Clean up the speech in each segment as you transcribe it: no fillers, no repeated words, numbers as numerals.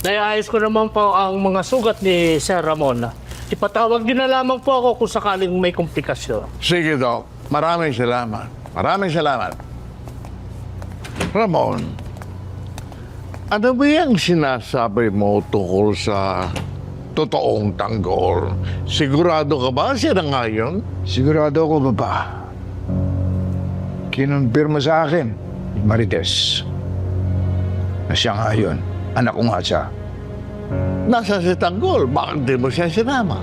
Naiayos ko naman po ang mga sugat ni Sir Ramon. Ipatawag din na lamang po ako kung sakaling may komplikasyon. Sige, Doc. Maraming salamat. Maraming salamat. Ramon, ano ba yung sinasabi mo tungkol sa totoong tanggol? Sigurado ka ba siya na ngayon? Sigurado ako, baba. Kinumpirma sa akin, Marites, na siya nga yun. Anak ko nga siya. Nasa si Tanggol, bakit di mo siya sinama?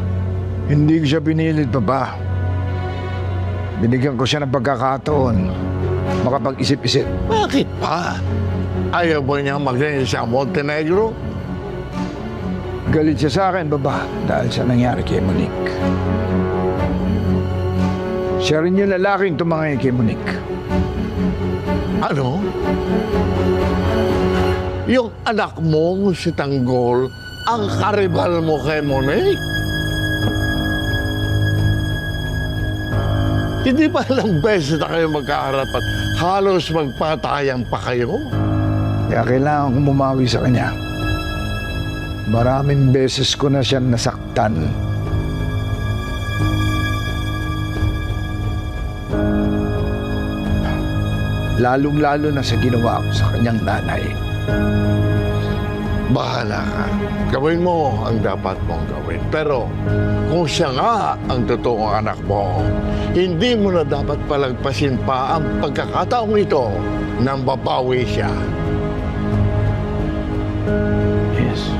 Hindi ko siya pinilit, baba. Binigyan ko siya ng pagkakataon. Makapag-isip-isip. Bakit pa? Ayaw ba niya maging sa Montenegro? Galit siya sa akin, baba, dahil sa nangyari kay Monique. Siya rin yung lalaking tumangay kay Monique. Ano? Yung anak mo, si Tanggol, ang karibal mo kay Monique? Hindi ba ilang beses na kayo magkaharap at halos magpatayan pa kayo? Kaya kailangan kong bumawi sa kanya. Maraming beses ko na siya nasaktan. Lalong-lalo na sa ginawa ko sa kanyang nanay. Bahala ka. Gawin mo ang dapat mong gawin. Pero kung siya nga ang totoong anak mo, hindi mo na dapat palagpasin pa ang pagkakataong ito nang babawi siya. Yes.